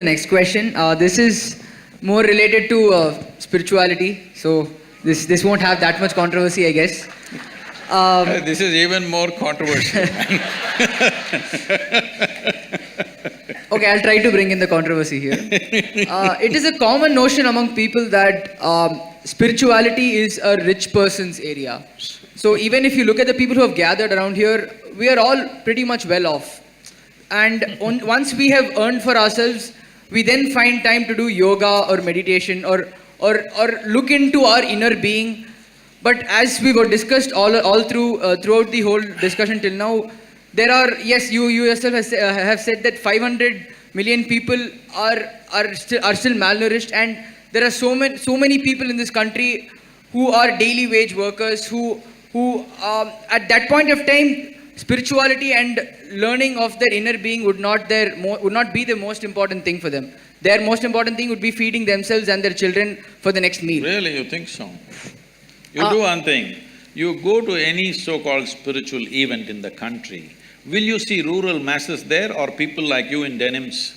Next question. This is more related to spirituality, so this won't have that much controversy, I guess. This is even more controversial. Okay, I'll try to bring in the controversy here. It is a common notion among people that spirituality is a rich person's area. So even if you look at the people who have gathered around here, we are all pretty much well off. And once we have earned for ourselves, we then find time to do yoga or meditation or look into our inner being. But as we were discussed all throughout the whole discussion till now, there are, yes, you yourself have said that 500 million people are still malnourished, and there are so many people in this country who are daily wage workers who at that point of time, spirituality and learning of their inner being would not be the most important thing for them. Their most important thing would be feeding themselves and their children for the next meal. Really, you think so? You do one thing, you go to any so-called spiritual event in the country, will you see rural masses there or people like you in denims?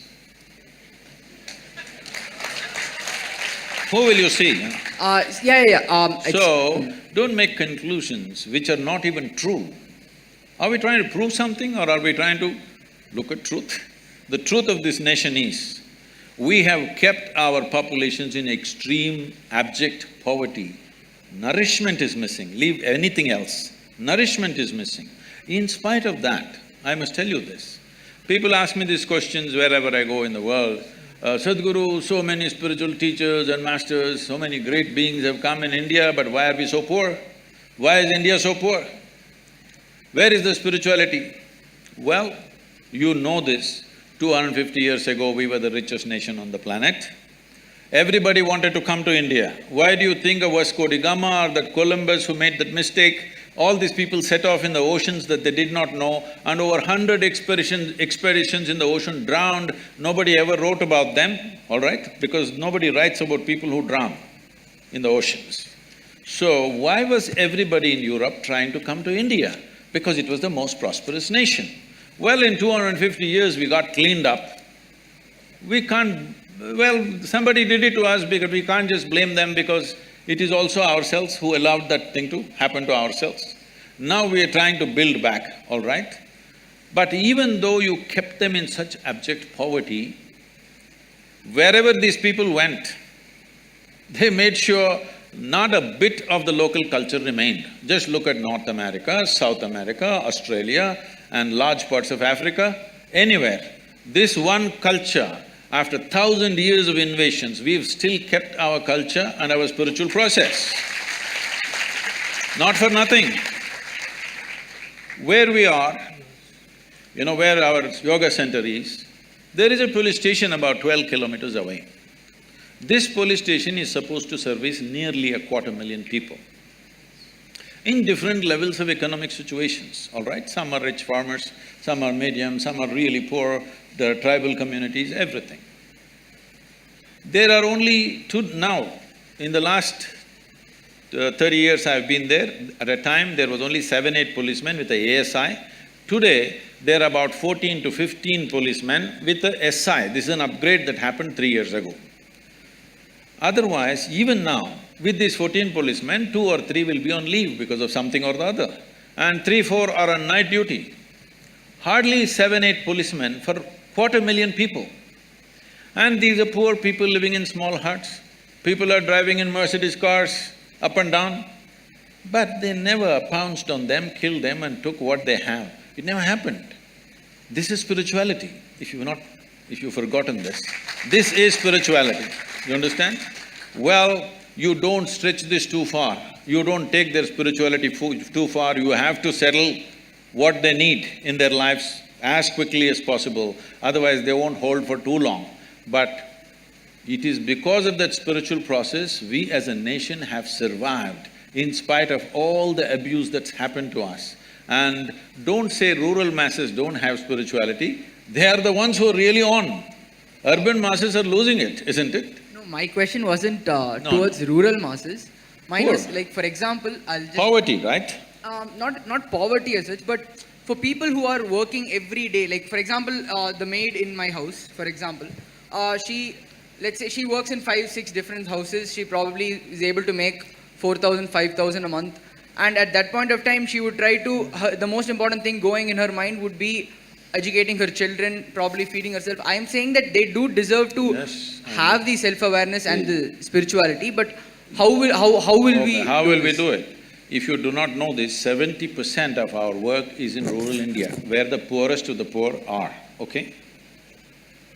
Who will you see? So, don't make conclusions which are not even true. Are we trying to prove something or are we trying to look at truth? The truth of this nation is, we have kept our populations in extreme abject poverty. Nourishment is missing, leave anything else. Nourishment is missing. In spite of that, I must tell you this, people ask me these questions wherever I go in the world. Sadhguru, so many spiritual teachers and masters, so many great beings have come in India, but why are we so poor? Why is India so poor? Where is the spirituality? Well, you know this, 250 years ago we were the richest nation on the planet. Everybody wanted to come to India. Why do you think of Vasco da Gama or that Columbus who made that mistake? All these people set off in the oceans that they did not know, and over 100 expeditions in the ocean drowned. Nobody ever wrote about them, all right? Because nobody writes about people who drown in the oceans. So why was everybody in Europe trying to come to India? Because it was the most prosperous nation. Well, in 250 years we got cleaned up. We can't… well, somebody did it to us because we can't just blame them because it is also ourselves who allowed that thing to happen to ourselves. Now we are trying to build back, all right? But even though you kept them in such abject poverty, wherever these people went, they made sure not a bit of the local culture remained. Just look at North America, South America, Australia and large parts of Africa, anywhere. This one culture, after 1,000 years of invasions, we've still kept our culture and our spiritual process. Not for nothing. Where we are, you know where our yoga center is, there is a police station about 12 kilometers away. This police station is supposed to service nearly 250,000 people in different levels of economic situations, all right? Some are rich farmers, some are medium, some are really poor, the tribal communities, everything. There are only two… now, in the last 30 years I've been there, at a time there was only 7-8 policemen with a ASI. Today, there are about 14 to 15 policemen with a SI. This is an upgrade that happened 3 years ago. Otherwise, even now, with these 14 policemen, 2 or 3 will be on leave because of something or the other, and 3-4 are on night duty. Hardly 7-8 policemen for 250,000 people. And these are poor people living in small huts. People are driving in Mercedes cars up and down, but they never pounced on them, killed them and took what they have. It never happened. This is spirituality, if you've forgotten this. This is spirituality, you understand? Well, you don't stretch this too far. You don't take their spirituality too far. You have to settle what they need in their lives as quickly as possible, otherwise they won't hold for too long. But it is because of that spiritual process, we as a nation have survived in spite of all the abuse that's happened to us. And don't say rural masses don't have spirituality, they are the ones who are really on. Urban masses are losing it, isn't it? No, my question wasn't towards rural masses. Mine was like, for example, I'll just… poverty, right? Not poverty as such, but for people who are working every day, like for example, the maid in my house, for example, let's say she works in 5-6 different houses. She probably is able to make 4,000, 5,000 a month. And at that point of time, she would try to, the most important thing going in her mind would be educating her children, probably feeding herself. I am saying that they do deserve to have the self-awareness and the spirituality, but how will we do it? If you do not know this, 70% of our work is in rural India, where the poorest of the poor are, okay?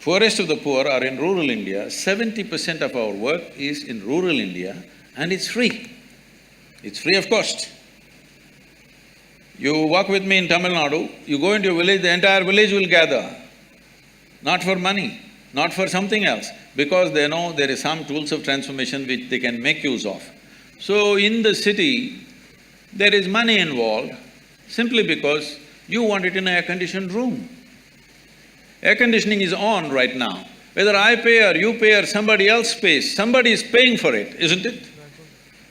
Poorest of the poor are in rural India, 70% of our work is in rural India, and it's free. It's free of cost. You walk with me in Tamil Nadu, you go into a village, the entire village will gather. Not for money, not for something else, because they know there is some tools of transformation which they can make use of. So in the city, there is money involved simply because you want it in an air-conditioned room. Air conditioning is on right now. Whether I pay or you pay or somebody else pays, somebody is paying for it, isn't it?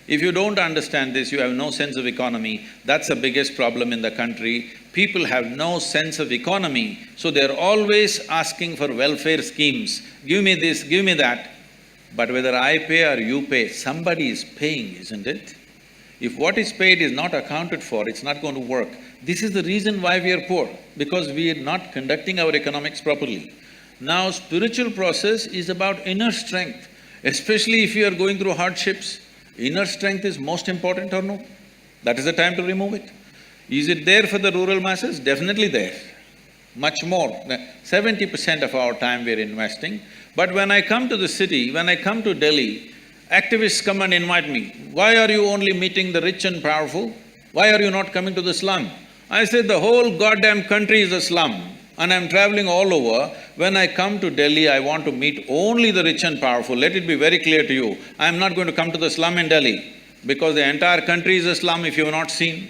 If you don't understand this, you have no sense of economy. That's the biggest problem in the country. People have no sense of economy, so they're always asking for welfare schemes. Give me this, give me that. But whether I pay or you pay, somebody is paying, isn't it? If what is paid is not accounted for, it's not going to work. This is the reason why we are poor, because we are not conducting our economics properly. Now, spiritual process is about inner strength, especially if you are going through hardships. Inner strength is most important or no? That is the time to remove it. Is it there for the rural masses? Definitely there. Much more. 70% of our time we are investing. But when I come to the city, when I come to Delhi, activists come and invite me. Why are you only meeting the rich and powerful? Why are you not coming to the slum? I said, the whole goddamn country is a slum and I'm traveling all over. When I come to Delhi, I want to meet only the rich and powerful. Let it be very clear to you, I'm not going to come to the slum in Delhi because the entire country is a slum if you have not seen.